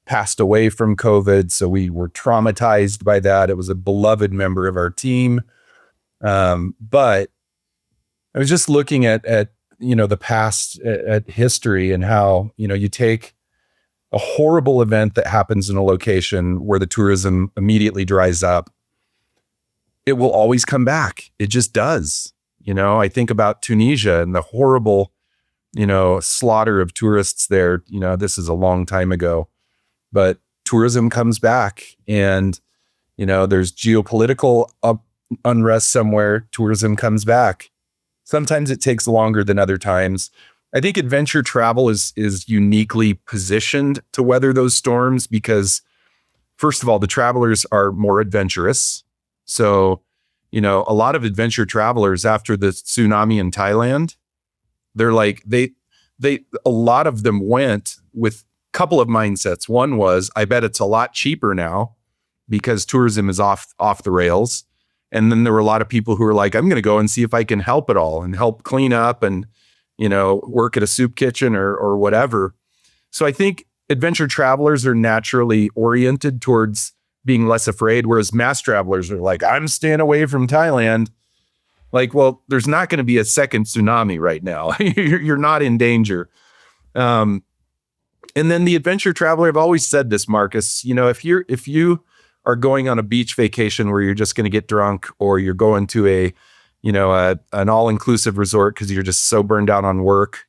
passed away from COVID, so we were traumatized by that. It was a beloved member of our team, but I was just looking at the past, at history, and how you take a horrible event that happens in a location where the tourism immediately dries up. It will always come back. It just does. I think about Tunisia and the horrible, slaughter of tourists there. This is a long time ago, but tourism comes back, and there's geopolitical unrest somewhere. Tourism comes back. Sometimes it takes longer than other times. I think adventure travel is uniquely positioned to weather those storms because, first of all, the travelers are more adventurous. So, a lot of adventure travelers after the tsunami in Thailand, they're like, a lot of them went with a couple of mindsets. One was, I bet it's a lot cheaper now because tourism is off the rails. And then there were a lot of people who were like, I'm going to go and see if I can help at all and help clean up and, work at a soup kitchen or whatever. So I think adventure travelers are naturally oriented towards being less afraid, whereas mass travelers are like, I'm staying away from Thailand. Like, well, there's not going to be a second tsunami right now. You're not in danger. And then the adventure traveler, I've always said this, Marcus, if you are going on a beach vacation where you're just going to get drunk, or you're going to an all-inclusive resort because you're just so burned out on work,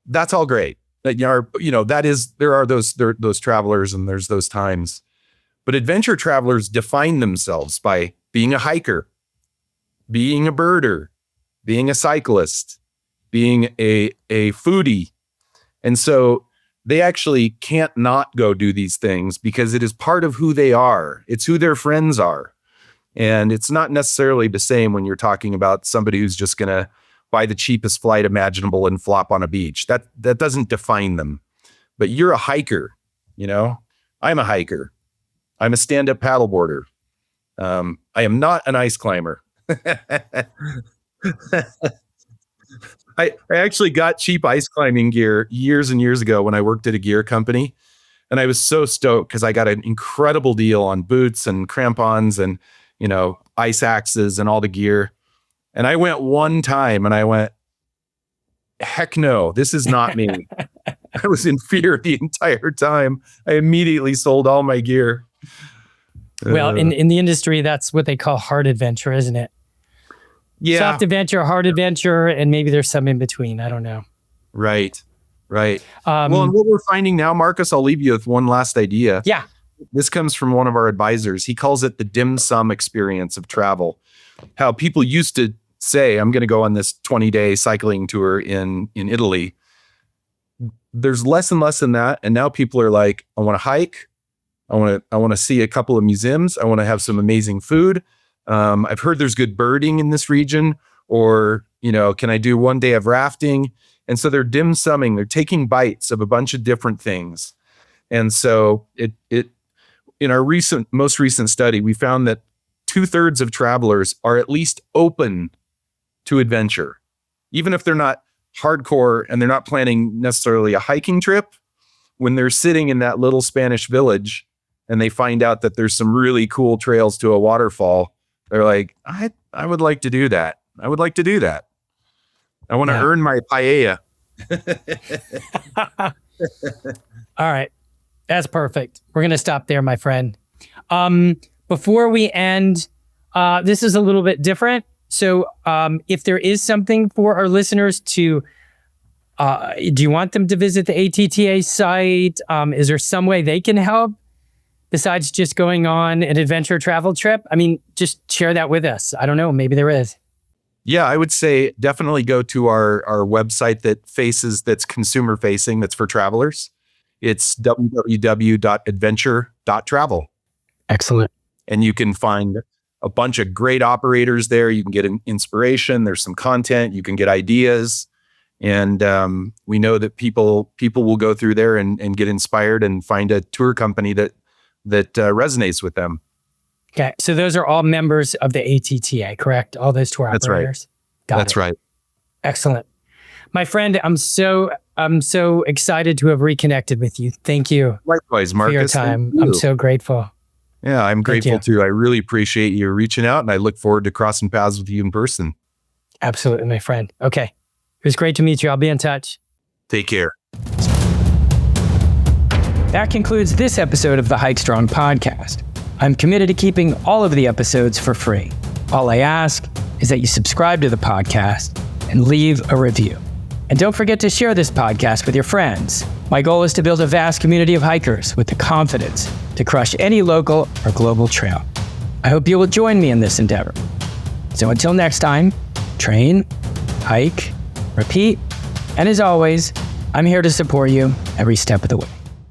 that's all great. There are those travelers, and there's those times. But adventure travelers define themselves by being a hiker, being a birder, being a cyclist, being a foodie. And so they actually can't not go do these things because it is part of who they are. It's who their friends are. And it's not necessarily the same when you're talking about somebody who's just going to buy the cheapest flight imaginable and flop on a beach. That doesn't define them. But you're a hiker, I'm a hiker. I'm a stand-up paddleboarder. I am not an ice climber. I actually got cheap ice climbing gear years and years ago when I worked at a gear company. And I was so stoked because I got an incredible deal on boots and crampons and, ice axes and all the gear. And I went one time and I went, heck no, this is not me. I was in fear the entire time. I immediately sold all my gear. Well, in the industry, that's what they call hard adventure, isn't it? Yeah. Soft adventure, hard adventure, and maybe there's some in between. I don't know. Right. Well, and what we're finding now, Marcus, I'll leave you with one last idea. Yeah. This comes from one of our advisors. He calls it the dim sum experience of travel. how people used to say, I'm going to go on this 20-day cycling tour in Italy. There's less and less than that. And now people are like, I want to hike. I want to see a couple of museums. I want to have some amazing food. I've heard there's good birding in this region, or, can I do one day of rafting? And so they're dim summing, they're taking bites of a bunch of different things. And so it in our most recent study, we found that 2/3 of travelers are at least open to adventure, even if they're not hardcore and they're not planning necessarily a hiking trip. When they're sitting in that little Spanish village and they find out that there's some really cool trails to a waterfall, they're like, I would like to do that. I would like to do that. I want to earn my paella. All right. That's perfect. We're going to stop there, my friend. Before we end, this is a little bit different. So if there is something for our listeners to, do you want them to visit the ATTA site? Is there some way they can help besides just going on an adventure travel trip? I mean, just share that with us. I don't know. Maybe there is. Yeah, I would say definitely go to our website that's consumer facing, that's for travelers. It's www.adventure.travel. Excellent. And you can find a bunch of great operators there. You can get an inspiration. There's some content. You can get ideas. And we know that people will go through there and get inspired and find a tour company that resonates with them. Okay. So those are all members of the ATTA, correct? All those tour operators? That's right. Excellent. My friend, I'm so excited to have reconnected with you. Thank you. Likewise, Marcus. For your time. I'm so grateful. Yeah, I'm grateful too. I really appreciate you reaching out, and I look forward to crossing paths with you in person. Absolutely, my friend. Okay. It was great to meet you. I'll be in touch. Take care. That concludes this episode of the HikeStrong podcast. I'm committed to keeping all of the episodes for free. All I ask is that you subscribe to the podcast and leave a review. And don't forget to share this podcast with your friends. My goal is to build a vast community of hikers with the confidence to crush any local or global trail. I hope you will join me in this endeavor. So until next time, train, hike, repeat, and as always, I'm here to support you every step of the way.